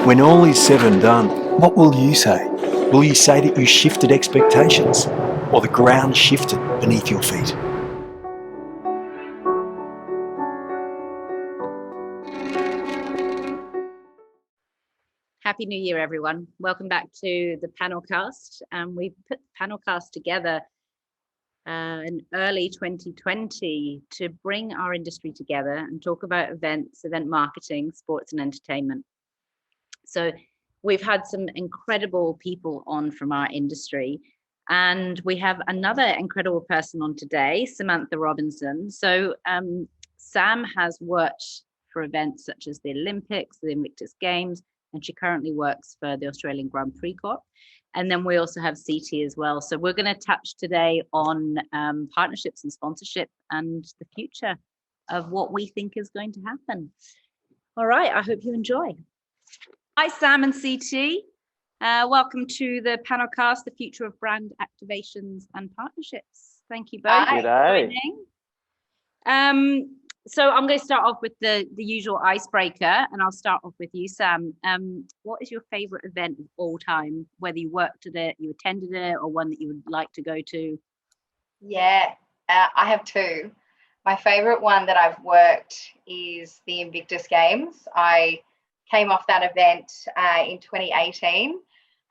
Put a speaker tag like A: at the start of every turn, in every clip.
A: When all is said and done, what will you say? Will you say that you shifted expectations or the ground shifted beneath your feet?
B: Happy New Year, everyone. Welcome back to the PanelCast. We put the PanelCast together in early 2020 to bring our industry together and talk about events, event marketing, sports and entertainment. So we've had some incredible people on from our industry, and we have another incredible person on today, Samantha Robinson. So Sam has worked for events such as the Olympics, the Invictus Games, and she currently works for the Australian Grand Prix Corp. And then we also have CT as well. So we're going to touch today on partnerships and sponsorship and the future of what we think is going to happen. All right, I hope you enjoy. Hi, Sam and CT. Welcome to the PanelCast, the future of brand activations and partnerships. Thank you both for joining. So I'm going to start off with the usual icebreaker, and I'll start off with you, Sam. What is your favorite event of all time, whether you worked at it, you attended it, or one that you would like to go to?
C: Yeah, I have two. My favorite one that I've worked is the Invictus Games. I came off that event in 2018,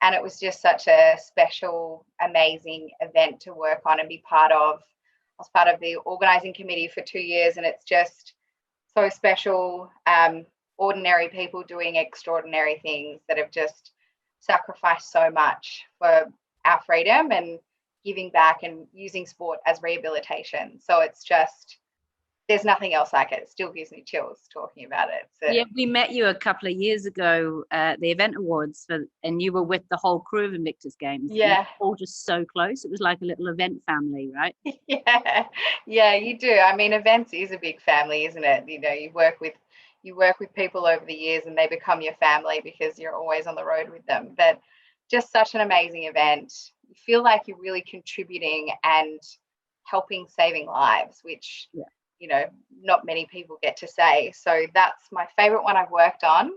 C: and it was just such a special, amazing event to work on and be part of. I was part of the organising committee for 2 years, and it's just so special. Ordinary people doing extraordinary things that have just sacrificed so much for our freedom and giving back and using sport as rehabilitation. So it's just, there's nothing else like it. It still gives me chills talking about it. So.
B: Yeah, we met you a couple of years ago at the event awards, and you were with the whole crew of Invictus Games.
C: Yeah,
B: all just so close. It was like a little event family, right?
C: Yeah, you do. I mean, events is a big family, isn't it? You know, you work with people over the years, and they become your family because you're always on the road with them. But just such an amazing event. You feel like you're really contributing and helping saving lives, which. Yeah. You know, not many people get to say. So that's my favorite one I've worked on.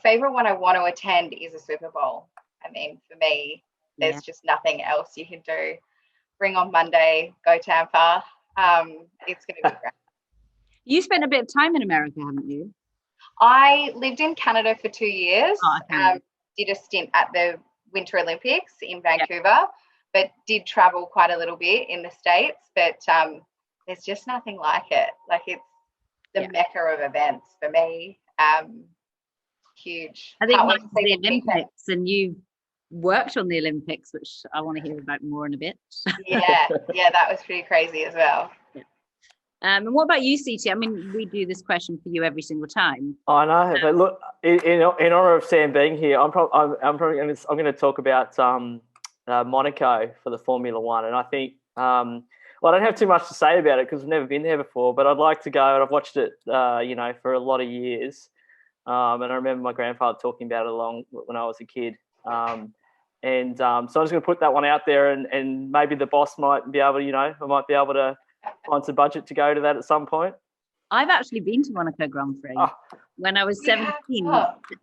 C: Favorite one I want to attend is a Super Bowl. I mean, for me, there's just nothing else you can do. Bring on Monday, go Tampa. It's going to be great.
B: You spent a bit of time in America, haven't you?
C: I lived in Canada for 2 years.
B: Okay.
C: Did a stint at the Winter Olympics in Vancouver, but did travel quite a little bit in the States. But there's just nothing like it. Like, it's the mecca of events for me. Huge.
B: I think mine's the Olympics, and you worked on the Olympics, which I want to hear about more in a bit.
C: Yeah, that was pretty crazy as well.
B: Yeah. And what about you, CT? I mean, we do this question for you every single time.
D: I know, but look, in honor of Sam being here, I'm probably going to talk about Monaco for the Formula One, and I think. Well, I don't have too much to say about it because I've never been there before, but I'd like to go, and I've watched it, for a lot of years. And I remember my grandfather talking about it when I was a kid. So I'm just going to put that one out there, and maybe the boss might be able to, I might be able to find some budget to go to that at some point.
B: I've actually been to Monaco Grand Prix when I was 17.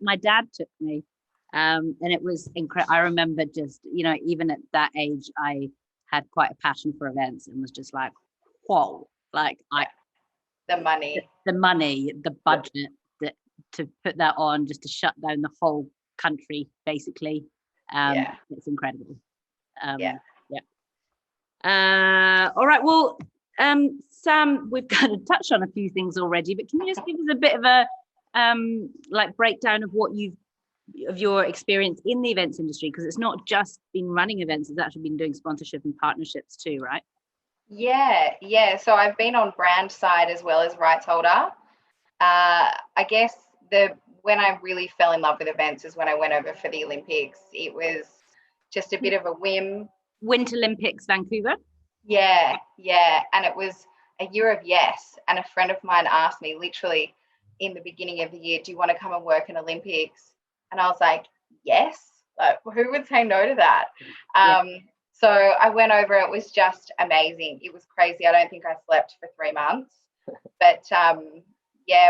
B: My dad took me, and it was incredible. I remember just, even at that age, I had quite a passion for events and was just like, whoa, like
C: the money,
B: the budget to put that on, just to shut down the whole country, basically. It's incredible. All right. Well, Sam, we've kind of touched on a few things already, but can you just give us a bit of a breakdown of of your experience in the events industry, because it's not just been running events, it's actually been doing sponsorship and partnerships too, right?
C: Yeah. So I've been on brand side as well as rights holder. I guess when I really fell in love with events is when I went over for the Olympics. It was just a bit of a whim.
B: Winter Olympics, Vancouver?
C: Yeah. And it was a year of yes. And a friend of mine asked me literally in the beginning of the year, do you want to come and work in Olympics? And I was like, yes. Like, who would say no to that? So I went over. It was just amazing. It was crazy. I don't think I slept for 3 months. But,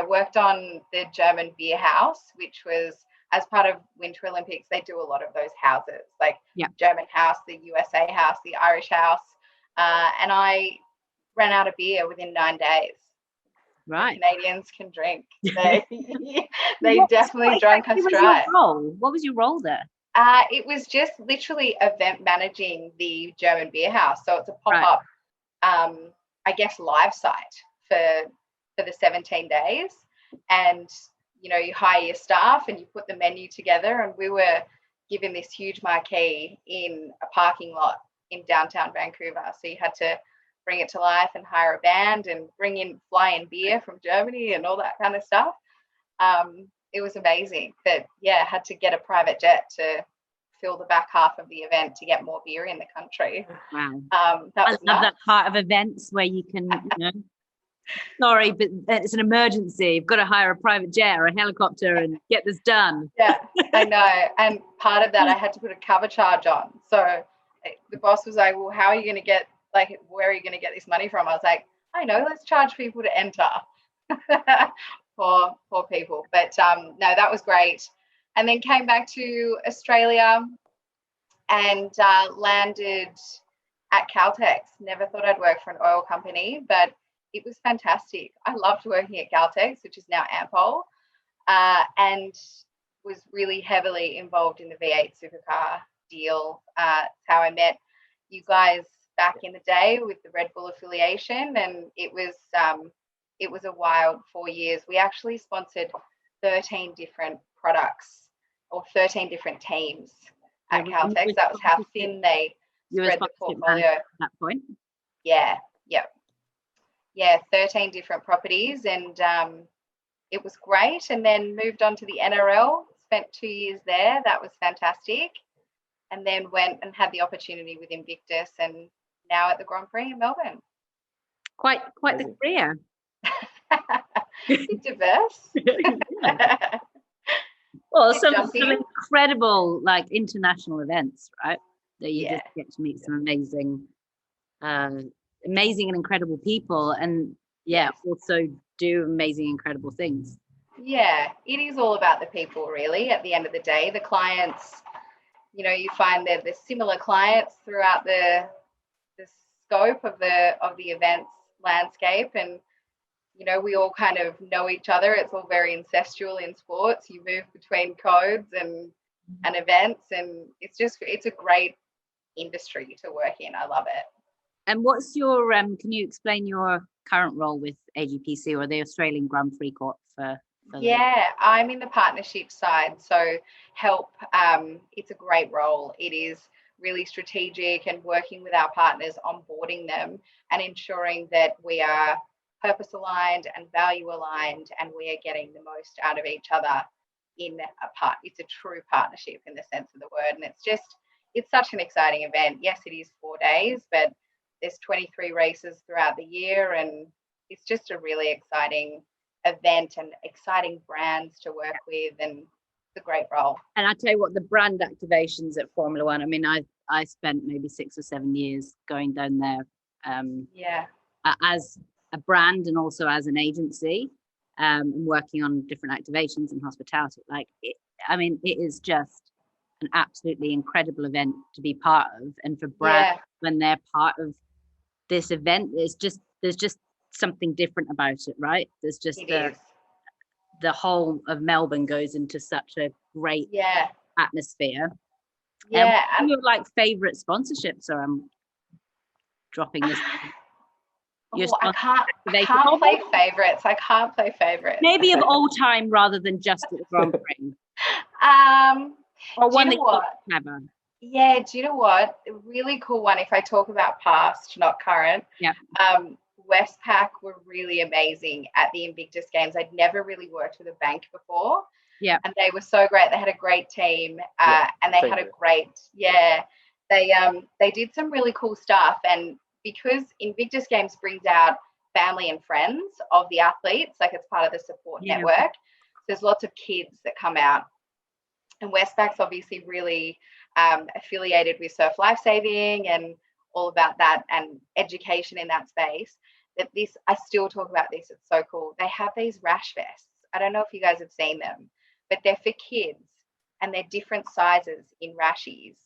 C: worked on the German beer house, which was as part of Winter Olympics, they do a lot of those houses, like
B: Yeah.
C: German house, the USA house, the Irish house. And I ran out of beer within 9 days.
B: Right.
C: Canadians can drink. They definitely drank us dry.
B: What was your role there?
C: It was just literally event managing the German beer house. So it's a pop-up, I guess, live site for the 17 days. And, you hire your staff and you put the menu together. And we were given this huge marquee in a parking lot in downtown Vancouver. So you had to bring it to life and hire a band and fly in beer from Germany and all that kind of stuff. It was amazing. But had to get a private jet to fill the back half of the event to get more beer in the country.
B: Wow.
C: I love
B: that part of events where you can, sorry, but it's an emergency. You've got to hire a private jet or a helicopter and get this done.
C: Yeah, I know. And part of that, I had to put a cover charge on. So the boss was like, well, how are you going to get, where are you going to get this money from? I was like, I know, let's charge people to enter. Poor people. But no, that was great. And then came back to Australia and landed at Caltex. Never thought I'd work for an oil company, but it was fantastic. I loved working at Caltex, which is now Ampol, and was really heavily involved in the V8 supercar deal. It's how I met you guys back in the day with the Red Bull affiliation, and it was a wild 4 years. We actually sponsored 13 different products or 13 different teams at Caltex. That was how thin they spread the portfolio
B: at that point.
C: Yeah, 13 different properties, and it was great. And then moved on to the NRL, spent 2 years there. That was fantastic. And then went and had the opportunity with Invictus, and now at the Grand Prix in Melbourne.
B: Quite the career.
C: It's diverse.
B: Well, some incredible international events, right? That you just get to meet some amazing and incredible people, and also do amazing, incredible things. Yeah,
C: it is all about the people, really. At the end of the day, the clients, you find they're the similar clients throughout the scope of the events landscape, and we all kind of know each other. It's all very incestual in sports. You move between codes and events, and it's a great industry to work in. I love it.
B: And what's your can you explain your current role with AGPC or the Australian Grand Prix Corp for
C: I'm in the partnership side, so help. It's a great role. It is really strategic and working with our partners, onboarding them and ensuring that we are purpose aligned and value aligned, and we are getting the most out of each other it's a true partnership in the sense of the word. And it's such an exciting event. Yes, it is 4 days, but there's 23 races throughout the year, and it's just a really exciting event and exciting brands to work with, and it's a great role.
B: And I tell you what, the brand activations at Formula One, I mean, I spent maybe 6 or 7 years going down there as a brand and also as an agency, and working on different activations and hospitality. It is just an absolutely incredible event to be part of, and for brands when they're part of this event, there's just something different about it, right? There's just the whole of Melbourne goes into such a great atmosphere. And your favorite sponsorships, or I'm dropping this.
C: I can't play favorites. I can't play favorites.
B: Maybe of all time rather than just at the Grand Prix. Or one that you clever.
C: Yeah, do you know what? A really cool one, if I talk about past, not current.
B: Yeah.
C: Westpac were really amazing at the Invictus Games. I'd never really worked with a bank before.
B: Yeah.
C: And they were so great. They had a great team, and they had a great, they did some really cool stuff. And because Invictus Games brings out family and friends of the athletes, it's part of the support network. There's lots of kids that come out. And Westpac's obviously really affiliated with surf lifesaving and all about that and education in that space. I still talk about this, it's so cool. They have these rash vests. I don't know if you guys have seen them, but they're for kids. and they're different sizes in rashies.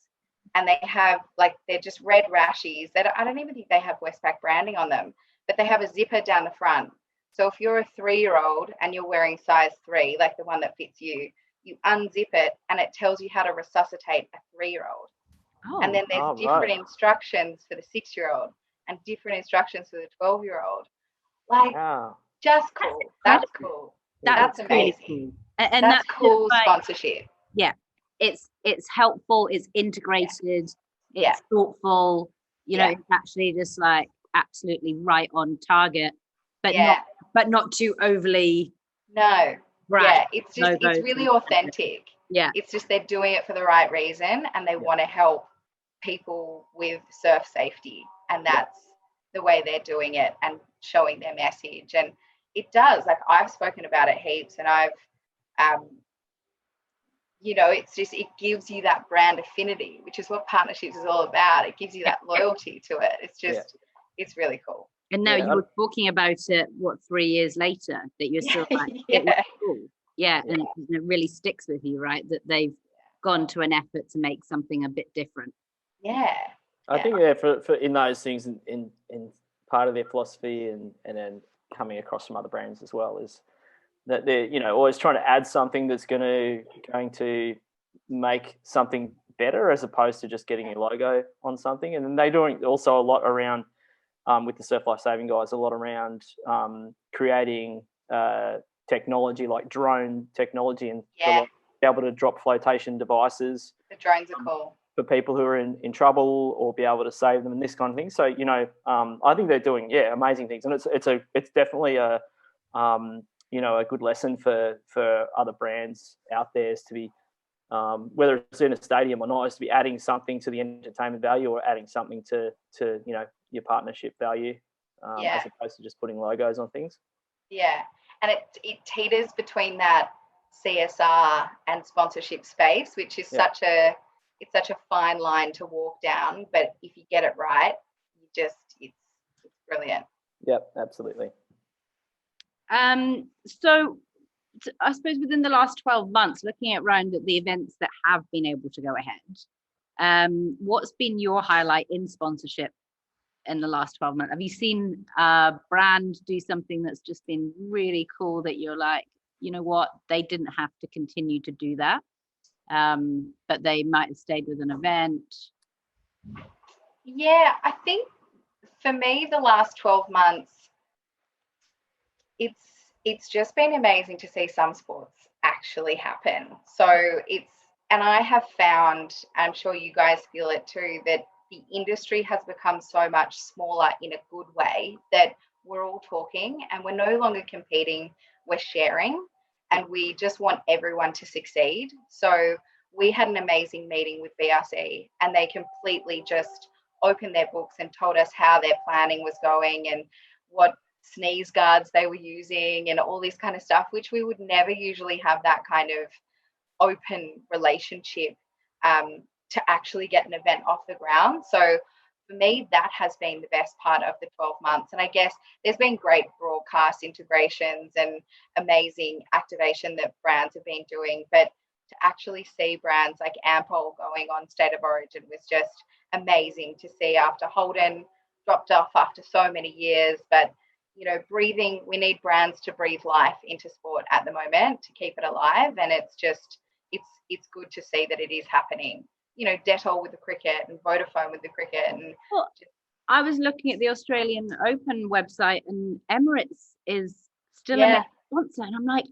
C: And they have, like, they're just red rashies that I don't even think they have Westpac branding on them, but they have a zipper down the front. So if you're a 3-year-old and you're wearing size 3, like the one that fits you, you unzip it and it tells you how to resuscitate a 3-year-old.
B: Oh,
C: And then there's different
D: right.
C: instructions for the 6-year-old and different instructions for the 12-year-old. Like,
D: Wow.
C: just cool. That's cool. That's
B: really
C: amazing.
B: cool. And
C: that's
B: just
C: cool
B: like,
C: sponsorship.
B: yeah, it's helpful, it's integrated,
C: Yeah.
B: it's thoughtful, you know, it's actually just like absolutely right on target, but not too overly
C: no
B: brash.
C: It's just it's really authentic. It's just they're doing it for the right reason, and they want to help people with surf safety, and that's the way they're doing it and showing their message. And it does, like, I've spoken about it heaps, and I've you know, it's just, it gives you that brand affinity, which is what partnerships is all about. It gives you that loyalty to it. It's just, it's really cool.
B: And now you were talking about it, 3 years later, that you're still like, it was cool. And it really sticks with you, right? That they've gone to an effort to make something a bit different.
D: I think for in those things, in part of their philosophy, and then coming across from other brands as well, is that they're, you know, always trying to add something that's going to make something better, as opposed to just getting your logo on something. And then they're doing also a lot around with the Surf Life Saving guys, a lot around creating technology, like drone technology, and be able to drop flotation devices. The
C: drones are cool
D: for people who are in trouble, or be able to save them, and this kind of thing. So, you know, I think they're doing amazing things, and it's definitely a you know, a good lesson for other brands out there, is to be whether it's in a stadium or not, is to be adding something to the entertainment value, or adding something to you know, your partnership value, as opposed to just putting logos on things.
C: And it teeters between that CSR and sponsorship space, which is such a fine line to walk down, but if you get it right, it's brilliant.
D: Yep, absolutely.
B: So I suppose within the last 12 months, looking at around the events that have been able to go ahead, what's been your highlight in sponsorship in the last 12 months? Have you seen a brand do something that's just been really cool, that you're like, you know what, they didn't have to continue to do that, but they might have stayed with an event?
C: I think for me, the last 12 months, it's just been amazing to see some sports actually happen. So and I have found, I'm sure you guys feel it too, that the industry has become so much smaller in a good way, that we're all talking and we're no longer competing, we're sharing, and we just want everyone to succeed. So we had an amazing meeting with BRC, and they completely just opened their books and told us how their planning was going and what sneeze guards they were using and all this kind of stuff, which we would never usually have that kind of open relationship to actually get an event off the ground. So for me, that has been the best part of the 12 months. And I guess there's been great broadcast integrations and amazing activation that brands have been doing, but to actually see brands like Ampol going on State of Origin was just amazing to see, after Holden dropped off after so many years. But you know, we need brands to breathe life into sport at the moment to keep it alive. And it's just, it's good to see that it is happening. You know, Dettol with the cricket and Vodafone with the cricket. And
B: I was looking at the Australian Open website, and Emirates is still a sponsor. And I'm like,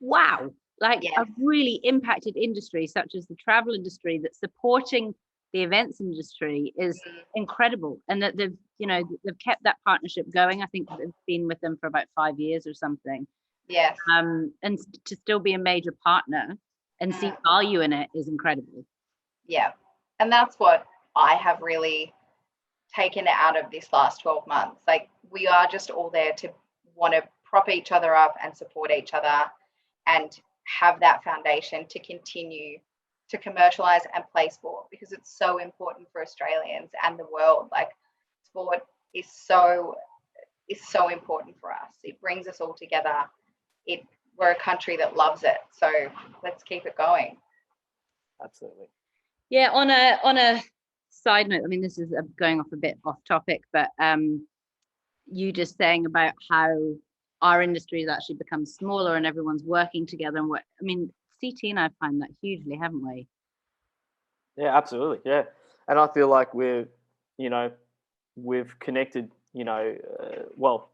B: wow, like a really impacted industry such as the travel industry that's supporting the events industry is incredible. And that they've kept that partnership going. I think they've been with them for about 5 years or something. And to still be a major partner and see value in it is incredible.
C: And that's what I have really taken out of this last 12 months. Like, we are just all there to want to prop each other up and support each other, and have that foundation to continue to commercialize and play sport, because it's so important for Australians and the world. Like, sport is so important for us. It brings us all together. We're a country that loves it. So let's keep it going.
D: absolutely.
B: Yeah, on a side note, I mean, this is going off a bit off topic, but you just saying about how our industry has actually become smaller and everyone's working together and what I mean, CT and I find that hugely, haven't we?
D: Yeah, absolutely. Yeah, and I feel like we've connected. Well,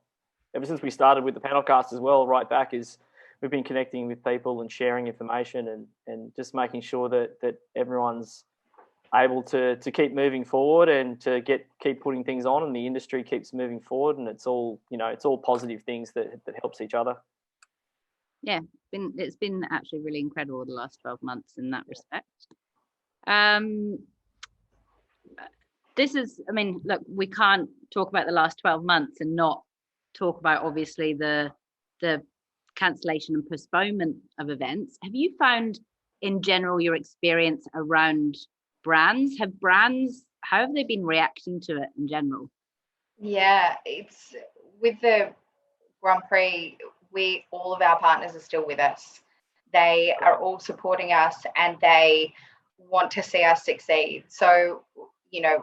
D: ever since we started with the Panelcast as well, right back is we've been connecting with people and sharing information and just making sure that everyone's able to keep moving forward and to keep putting things on, and the industry keeps moving forward, and it's all positive things that helps each other.
B: Yeah, it's been actually really incredible the last 12 months in that respect. This is, I mean, look, we can't talk about the last 12 months and not talk about obviously the cancellation and postponement of events. Have you found in general your experience around brands? How have they been reacting to it in general?
C: Yeah, it's with the Grand Prix, all of our partners are still with us. They are all supporting us and they want to see us succeed. So,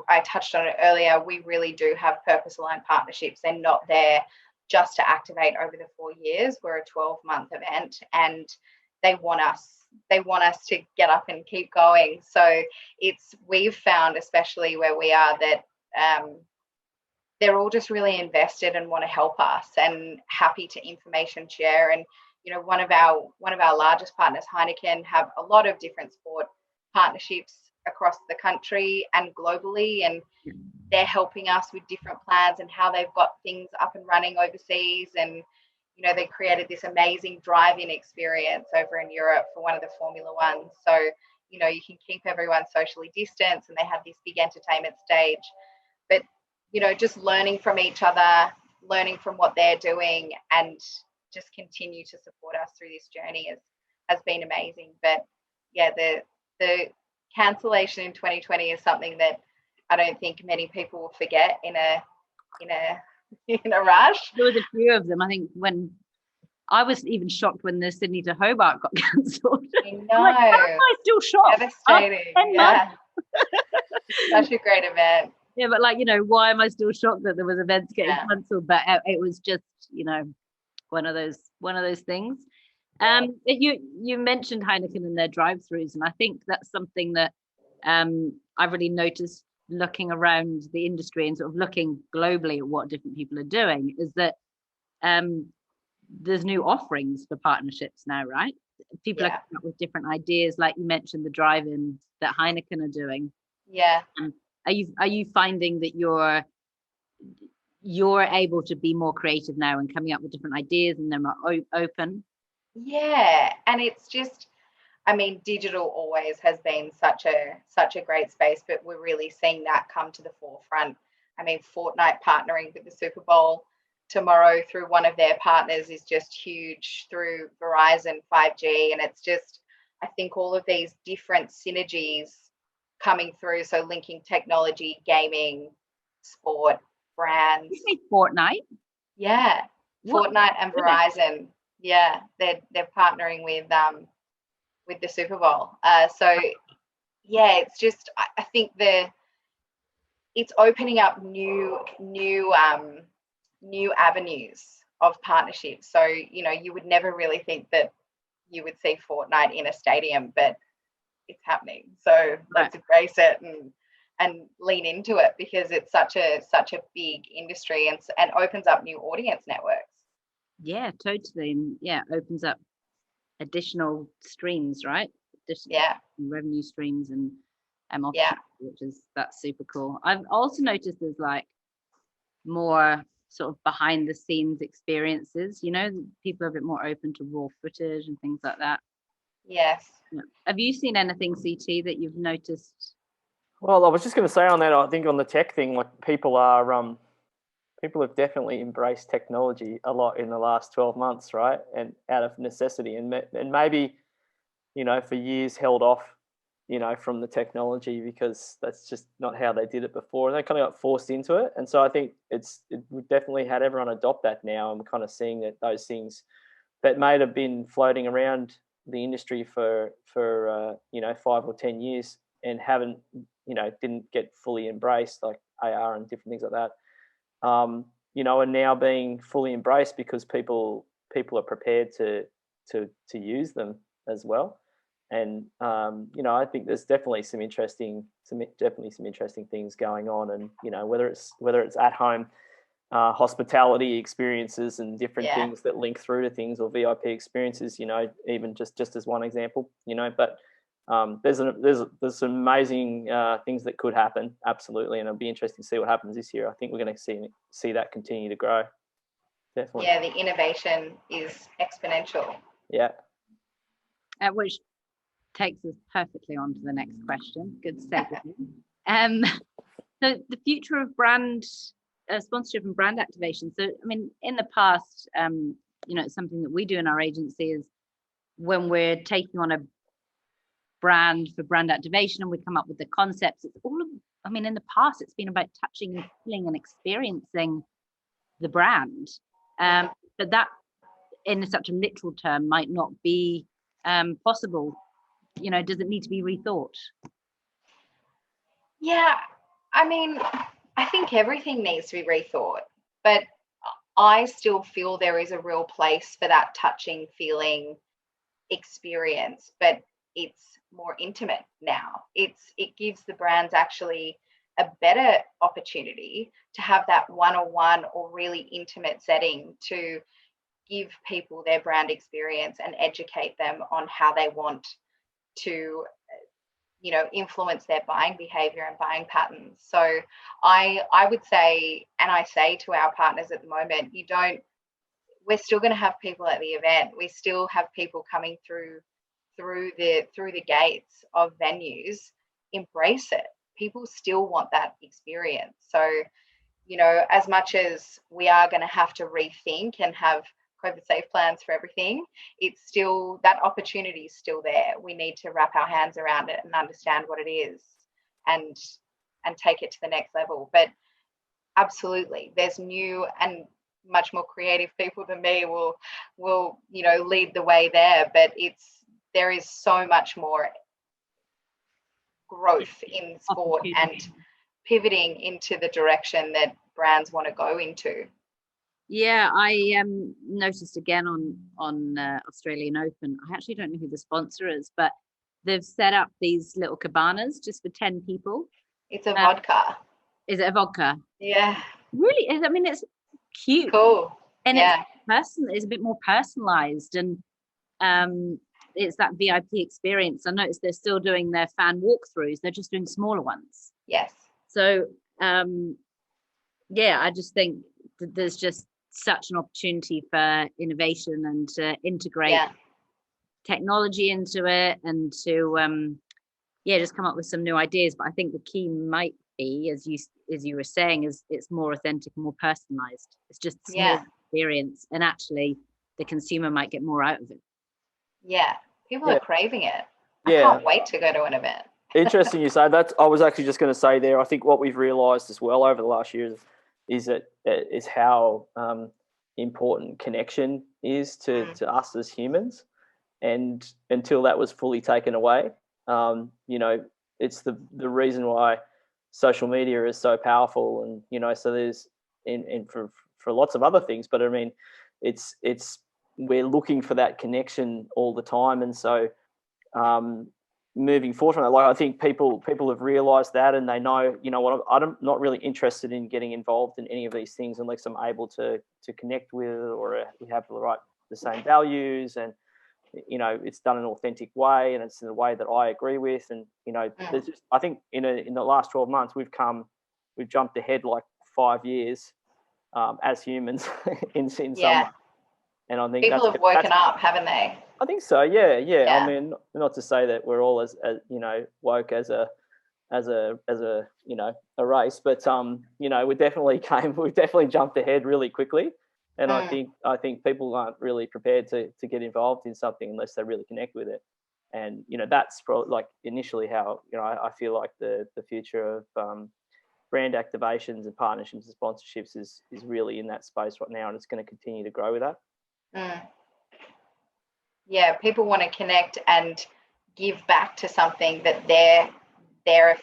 C: I touched on it earlier, we really do have purpose-aligned partnerships. They're not there just to activate over the 4 years. We're a 12-month event and they want us to get up and keep going. So we've found, especially where we are, that they're all just really invested and want to help us and happy to information share. And one of our largest partners, Heineken, have a lot of different sport partnerships across the country and globally, and they're helping us with different plans and how they've got things up and running overseas. And they created this amazing drive-in experience over in Europe for one of the Formula Ones, so you can keep everyone socially distanced, and they have this big entertainment stage. But just learning from each other, learning from what they're doing, and just continue to support us through this journey has been amazing. But yeah, the cancellation in 2020 is something that I don't think many people will forget in a rush.
B: There was a few of them. I think when I was even shocked when the Sydney to Hobart got cancelled.
C: I know.
B: Like, how am I still shocked?
C: Devastating. Yeah. Such a great event.
B: Yeah, but why am I still shocked that there was events getting cancelled? But it was just, one of those things. You mentioned Heineken and their drive-throughs, and I think that's something that I've really noticed looking around the industry and sort of looking globally at what different people are doing, is that there's new offerings for partnerships now, right? People are coming up with different ideas, like you mentioned the drive-ins that Heineken are doing.
C: Yeah.
B: Are you finding that you're able to be more creative now and coming up with different ideas and they're more open?
C: Yeah, and it's just, digital always has been such a great space, but we're really seeing that come to the forefront. Fortnite partnering with the Super Bowl tomorrow through one of their partners is just huge, through Verizon 5G, and it's just, I think all of these different synergies coming through, so linking technology, gaming, sport, brands.
B: You say Fortnite?
C: Yeah,
B: What?
C: Fortnite and Verizon. Yeah, they're partnering with the Super Bowl. So yeah, it's just, I think it's opening up new avenues of partnerships. So you would never really think that you would see Fortnite in a stadium, but it's happening. So let's embrace it and lean into it, because it's such a big industry and opens up new audience networks. Yeah,
B: totally. And opens up additional streams, right? Revenue streams and that's super cool. I've also noticed there's more sort of behind the scenes experiences, people are a bit more open to raw footage and things like that.
C: Yes.
B: Have you seen anything, CT, that you've noticed?
D: Well, I was just going to say on that, I think on the tech thing, people have definitely embraced technology a lot in the last 12 months, right? And out of necessity, and maybe, for years held off, from the technology because that's just not how they did it before. And they kind of got forced into it. And so I think we've definitely had everyone adopt that now, and we're kind of seeing that those things that may have been floating around, the industry for 5 or 10 years and haven't, didn't get fully embraced, like AR and different things like that, are now being fully embraced because people are prepared to use them as well. And I think there's definitely some interesting things going on, and whether it's at home hospitality experiences and different things that link through to things, or VIP experiences, even just as one example, but there's some amazing things that could happen, absolutely, and it'll be interesting to see what happens this year. I think we're going to see that continue to grow. Definitely.
C: Yeah, the innovation is exponential.
D: Yeah.
B: Which takes us perfectly on to the next question. Good segue. So the future of brand sponsorship and brand activation. So, I mean, in the past, it's something that we do in our agency is when we're taking on a brand for brand activation and we come up with the concepts, it's all of, I mean, in the past, it's been about touching and feeling and experiencing the brand. But that, in such a literal term, might not be possible. Does it need to be rethought?
C: Yeah, I mean, I think everything needs to be rethought, but I still feel there is a real place for that touching, feeling experience, but it's more intimate now. It gives the brands actually a better opportunity to have that one-on-one or really intimate setting to give people their brand experience and educate them on how they want to influence their buying behavior and buying patterns. So I would say, and I say to our partners at the moment, we're still going to have people at the event. We still have people coming through the gates of venues. Embrace it. People still want that experience. So, as much as we are going to have to rethink and have COVID safe plans for everything, it's still, that opportunity is still there. We need to wrap our hands around it and understand what it is and take it to the next level. But absolutely, there's new and much more creative people than me will lead the way there, but there is so much more growth in sport and pivoting into the direction that brands want to go into.
B: Yeah, I noticed again on Australian Open. I actually don't know who the sponsor is, but they've set up these little cabanas just for 10 people.
C: It's a vodka.
B: Is it a vodka?
C: Yeah.
B: Really? I mean, it's cute.
C: Cool.
B: And it's a bit more personalized, and it's that VIP experience. I noticed they're still doing their fan walkthroughs. They're just doing smaller ones.
C: Yes.
B: So, I just think that there's just such an opportunity for innovation and to integrate technology into it and to just come up with some new ideas. But I think the key might be, as you were saying, is it's more authentic and more personalized. It's just a small experience, and actually the consumer might get more out of it.
C: Yeah, people are craving it. I can't wait to go to an event.
D: Interesting you say that. I was actually just going to say there, I think what we've realised as well over the last year is how important connection is to us as humans. And until that was fully taken away, it's the reason why social media is so powerful. And, so there's, and for lots of other things, but I mean, it's we're looking for that connection all the time. And so moving forward from that, like I think people have realised that, and they know, what, I'm not really interested in getting involved in any of these things unless I'm able to connect with, or we have the same values, and it's done in an authentic way, and it's in a way that I agree with. And there's just, I think in the last 12 months we've jumped ahead like 5 years as humans in some way. And I think
C: people have woken up, haven't they?
D: I think so. Yeah. I mean, not to say that we're all as woke as a race, but we've definitely jumped ahead really quickly. And I think people aren't really prepared to get involved in something unless they really connect with it. And that's probably like initially how I feel like the future of brand activations and partnerships and sponsorships is really in that space right now, and it's going to continue to grow with that.
C: Yeah, people want to connect and give back to something that their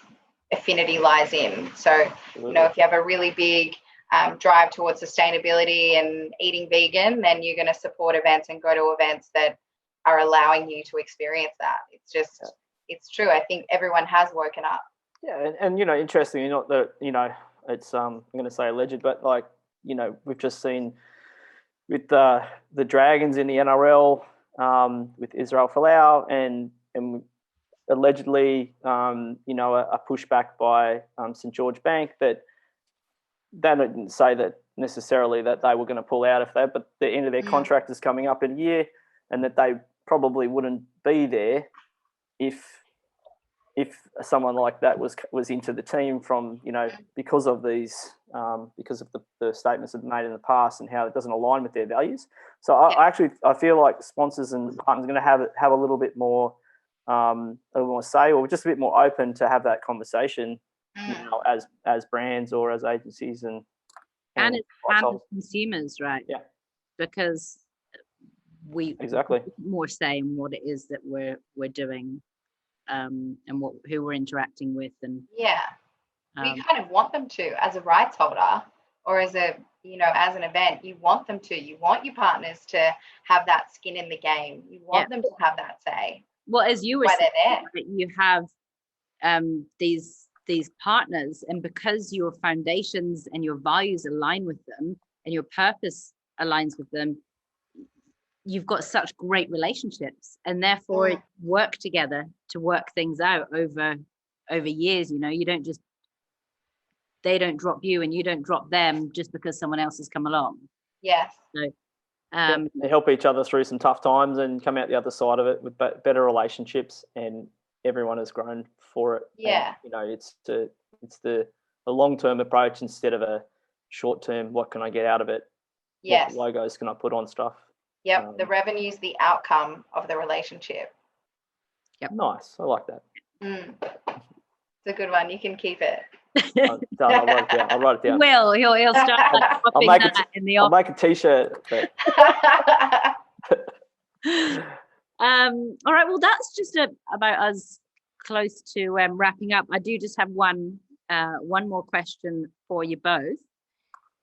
C: affinity lies in. So, you know, if you have a really big drive towards sustainability and eating vegan, then you're going to support events and go to events that are allowing you to experience that. It's just, it's true. I think everyone has woken up.
D: Yeah, and you know, interestingly, not that, you know, it's I'm going to say alleged, but like, you know, we've just seen with the Dragons in the NRL, with Israel Folau, and allegedly, you know, a pushback by St George Bank that they didn't say that necessarily that they were going to pull out if that, but the end of their contract is coming up in a year, and that they probably wouldn't be there if someone like that was into the team from, you know, because of these because of the statements that made in the past and how it doesn't align with their values. So I feel like sponsors and partners are going to have a little bit more a little more say, or just a bit more open to have that conversation, you know, as brands or as agencies and
B: as consumers, right?
D: Yeah,
B: because we
D: exactly
B: more say in what it is that we're doing, and who we're interacting with, and
C: we kind of want them to, as a rights holder or as a, you know, as an event, you want them to, you want your partners to have that skin in the game, you want them to have that say.
B: Well, as you were saying, you have these partners, and because your foundations and your values align with them and your purpose aligns with them, you've got such great relationships, and therefore work together to work things out over years. You know, they don't drop you and you don't drop them just because someone else has come along.
C: Yes.
B: So
D: they help each other through some tough times and come out the other side of it with better relationships, and everyone has grown for it.
C: Yeah.
D: And, you know, it's the long-term approach instead of a short-term, what can I get out of it?
C: Yes.
D: What logos can I put on stuff?
C: Yep. The revenue is the outcome of the relationship.
D: Yep. Nice. I like that.
C: It's a good one. You can keep it.
D: Done. I'll write it down.
B: He'll start like,
D: I'll make
B: in the office.
D: I'll make a t-shirt.
B: All right. Well, that's just about us close to wrapping up. I do just have one more question for you both.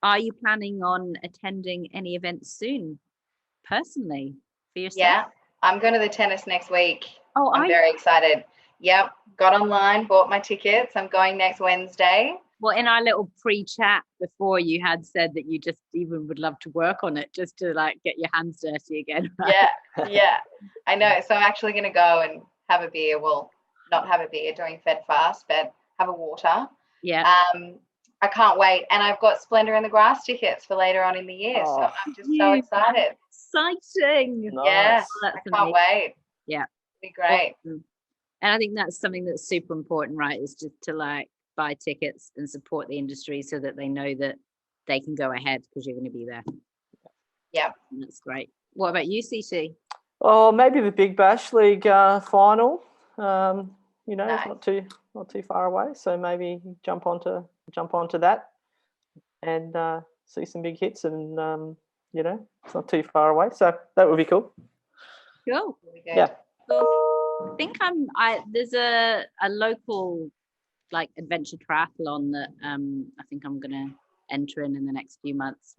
B: Are you planning on attending any events soon, personally, for yourself?
C: Yeah, I'm going to the tennis next week.
B: Oh,
C: I'm very excited. Yep, got online, bought my tickets. I'm going next Wednesday.
B: Well, in our little pre-chat before, you had said that you just even would love to work on it just to like get your hands dirty again. Right?
C: Yeah, I know. So I'm actually going to go and have a beer. Well, not have a beer during Fed Fast, but have a water.
B: Yeah.
C: I can't wait. And I've got Splendor in the Grass tickets for later on in the year. So I'm just so excited.
B: Exciting.
D: Nice.
C: Yeah,
B: that's
C: I can't wait.
B: Yeah.
C: It'll be great.
B: Awesome. And I think that's something that's super important, right? Is just to like buy tickets and support the industry so that they know that they can go ahead because you're going to be there.
C: Yeah.
B: That's great. What about you, CT?
D: Oh, maybe the Big Bash League final. You know,
C: nice.
D: not too far away. So maybe jump onto that and see some big hits, and you know, it's not too far away. So that would be cool.
B: Cool.
D: Yeah.
B: Cool. I think there's a local like adventure triathlon that I think I'm gonna enter in the next few months.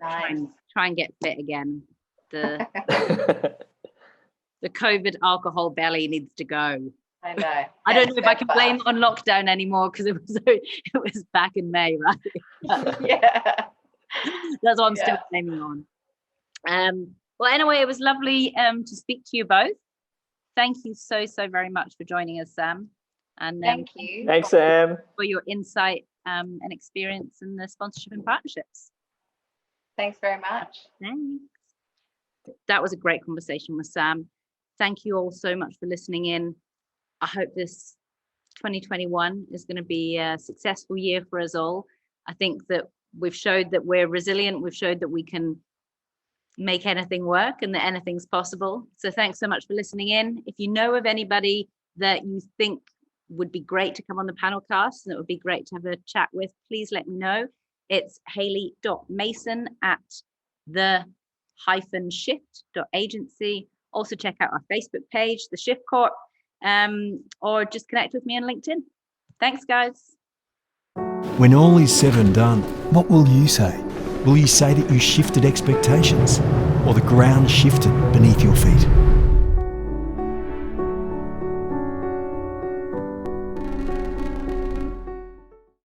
C: Nice.
B: Try and get fit again. The COVID alcohol belly needs to go.
C: I know.
B: I don't know if I can blame it on lockdown anymore because it was back in May, right?
C: Yeah.
B: That's what I'm still blaming on. Well, anyway, it was lovely to speak to you both. Thank you so very much for joining us, Sam. And
C: thank you.
D: Thanks, Sam,
B: for your insight and experience in the sponsorship and partnerships.
C: Thanks very much.
B: Thanks. That was a great conversation with Sam. Thank you all so much for listening in. I hope this 2021 is going to be a successful year for us all. I think that we've showed that we're resilient. We've showed that we can make anything work and that anything's possible. So thanks so much for listening in. If you know of anybody that you think would be great to come on the PanelCast and it would be great to have a chat with, please let me know. It's Hayley.Mason@the-shift.agency, Also check out our Facebook page, The Shift Court, or just connect with me on LinkedIn. Thanks, guys.
A: When all is said and done, what will you say? Will you say that you shifted expectations or the ground shifted beneath your feet?